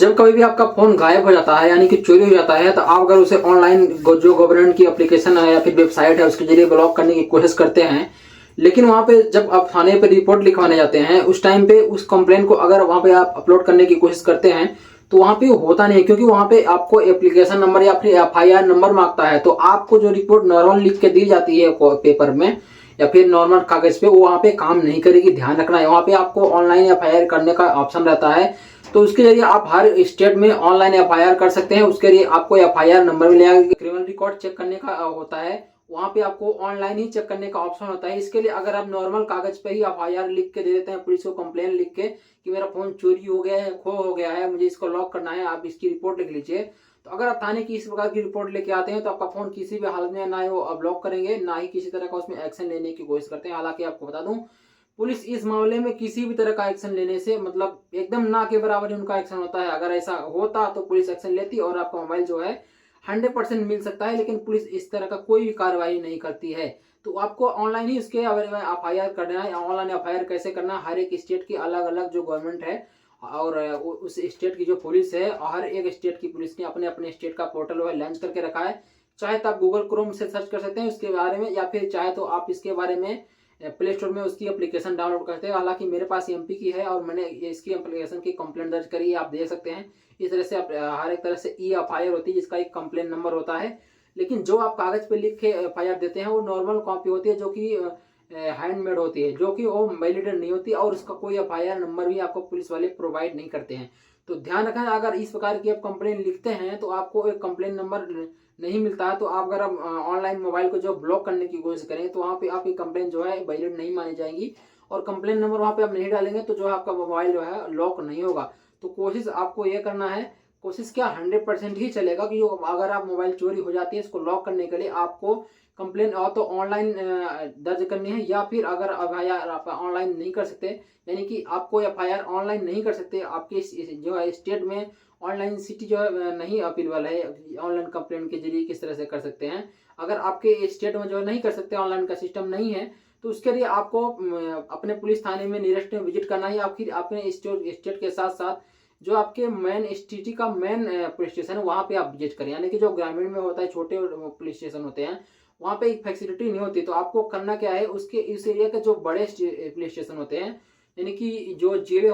जब कभी भी आपका फोन गायब हो जाता है यानी कि चोरी हो जाता है तो आप अगर उसे ऑनलाइन जो गवर्नमेंट की एप्लीकेशन है या फिर वेबसाइट है उसके जरिए ब्लॉक करने की कोशिश करते हैं, लेकिन वहां पे जब आप थाने पे रिपोर्ट लिखवाने जाते हैं उस टाइम पे उस कंप्लेन को अगर वहां पे आप अपलोड करने की कोशिश करते हैं तो वहां पे होता नहीं है, क्योंकि वहां पे आपको एप्लीकेशन नंबर या फिर FIR नंबर मांगता है। तो आपको जो रिपोर्ट नॉर्मल लिख के दी जाती है पेपर में या फिर नॉर्मल कागज पे, वो वहां पे काम नहीं करेगी। ध्यान रखना है, वहां पे आपको ऑनलाइन FIR करने का ऑप्शन रहता है। तो उसके जरिए आप हर स्टेट में ऑनलाइन FIR कर सकते हैं। उसके लिए आपको FIR नंबर मिलेगा। क्रिमिनल रिकॉर्ड चेक करने का होता है, वहां पे आपको ऑनलाइन ही चेक करने का ऑप्शन होता है। इसके लिए अगर आप नॉर्मल कागज पे ही FIR लिख के दे देते हैं पुलिस को, कंप्लेन लिख के कि मेरा फोन चोरी हो गया है, खो हो गया है, मुझे इसको लॉक करना है, आप इसकी रिपोर्ट लिख लीजिए। तो अगर आप थाने की इस प्रकार की रिपोर्ट लेके आते हैं तो आपका फोन किसी भी हालत में ना ही वो ब्लॉक करेंगे, ना ही किसी तरह का उसमें एक्शन लेने की कोशिश करते हैं। हालांकि आपको बता दूं, पुलिस इस मामले में किसी भी तरह का एक्शन लेने से मतलब एकदम ना के बराबर ही उनका एक्शन होता है। अगर ऐसा होता तो पुलिस एक्शन लेती और आपका मोबाइल जो है 100% मिल सकता है, लेकिन पुलिस इस तरह का कोई भी कार्रवाई नहीं करती है। तो आपको ऑनलाइन ही उसके FIR करना है। ऑनलाइन FIR कैसे करना है, हर एक स्टेट की अलग अलग जो गवर्नमेंट है और उस स्टेट की जो पुलिस है, हर एक स्टेट की पुलिस ने अपने अपने स्टेट का पोर्टल वह लॉन्च करके रखा है। चाहे तो आप गूगल क्रोम से सर्च कर सकते हैं उसके बारे में, या फिर चाहे तो आप इसके बारे में प्ले स्टोर में उसकी एप्लीकेशन डाउनलोड करते हैं। हालांकि मेरे पास MP की है और मैंने इसकी एप्लीकेशन की कंप्लेंट दर्ज करी है, आप देख सकते हैं। इस तरह से आप हर एक तरह से FIR होती है जिसका एक कंप्लेंट नंबर होता है। लेकिन जो आप कागज पे लिख के FIR देते हैं वो नॉर्मल कॉपी होती है, जो कि हैंडमेड होती है, जो कि वो वैलिडेट नहीं होती और उसका कोई FIR नंबर भी आपको पुलिस वाले प्रोवाइड नहीं करते हैं। तो ध्यान रखना, अगर इस प्रकार की आप कंप्लेन लिखते हैं तो आपको एक कंप्लेन नंबर नहीं मिलता है। तो आप अगर आप ऑनलाइन मोबाइल को जो ब्लॉक करने की कोशिश करें तो वहाँ पे आपकी कंप्लेन जो है वैलिड नहीं मानी जाएगी, और कंप्लेन नंबर वहाँ पे आप नहीं डालेंगे तो जो है आपका मोबाइल जो है लॉक नहीं होगा। तो कोशिश आपको ये करना है, कोशिश क्या 100% ही चलेगा कि अगर आप मोबाइल चोरी हो जाती है इसको लॉक करने के लिए आपको कंप्लेन और तो ऑनलाइन दर्ज करनी है, या फिर अगर FIR आप ऑनलाइन नहीं कर सकते यानी कि आपको FIR ऑनलाइन नहीं कर सकते, आपके जो है स्टेट में ऑनलाइन सिटी जो है नहीं अवेलेबल है, ऑनलाइन कंप्लेंट के जरिए किस तरह से कर सकते हैं। अगर आपके स्टेट में जो है नहीं कर सकते, ऑनलाइन का सिस्टम नहीं है, तो उसके लिए आपको अपने पुलिस थाने में नियरेस्ट में विजिट करना है, या फिर अपने स्टेट के साथ साथ जो आपके मेन सिटी का मेन पुलिस स्टेशन है वहाँ पे आप विजिट करें। यानी कि जो ग्रामीण में होता है, छोटे पुलिस स्टेशन होते हैं, वहाँ पे एक फैसिलिटी नहीं होती। तो आपको करना क्या है, उसके इस एरिया के जो बड़े पुलिस स्टेशन होते हैं, यानी कि जो जिले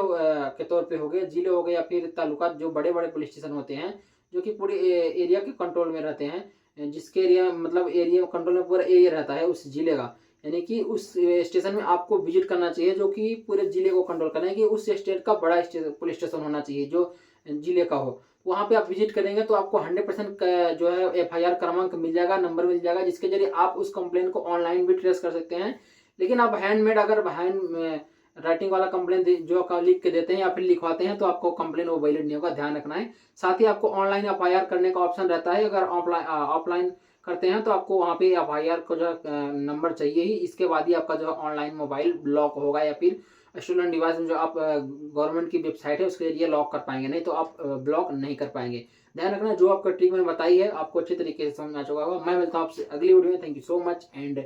के तौर पे हो गए, जिले हो गए या फिर तालुका, जो बड़े बड़े पुलिस स्टेशन होते हैं जो कि पूरे एरिया के कंट्रोल में रहते हैं, जिसके एरिया मतलब एरिया कंट्रोल में पूरा एरिया रहता है उस जिले का, यानी कि उस स्टेशन में आपको विजिट करना चाहिए, जो कि पूरे जिले को कंट्रोल करना है कि उस स्टेट का बड़ा पुलिस स्टेशन होना चाहिए जो जिले का हो। वहाँ पे आप विजिट करेंगे तो आपको 100% जो है FIR क्रमांक मिल जाएगा, नंबर मिल जाएगा, जिसके जरिए आप उस कंप्लेन को ऑनलाइन भी ट्रेस कर सकते हैं। लेकिन आप हैंडमेड अगर हैंड राइटिंग वाला कंप्लेन जो लिख के देते हैं या फिर लिखवाते हैं तो आपको कंप्लेन वो वैलिड नहीं होगा, ध्यान रखना है। साथ ही आपको ऑनलाइन FIR करने का ऑप्शन रहता है। अगर ऑफलाइन करते हैं तो आपको वहाँ पे FIR को जो नंबर चाहिए ही, इसके बाद ही आपका जो ऑनलाइन मोबाइल ब्लॉक होगा, या फिर स्टोलन डिवाइस में जो आप गवर्नमेंट की वेबसाइट है उसके जरिए लॉक कर पाएंगे, नहीं तो आप ब्लॉक नहीं कर पाएंगे। ध्यान रखना, जो आपका ट्रिक मैंने बताई है आपको अच्छे तरीके से समझ आ चुका होगा। मैं मिलता हूँ आपसे अगली वीडियो में। Thank you so much and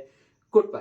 good bye.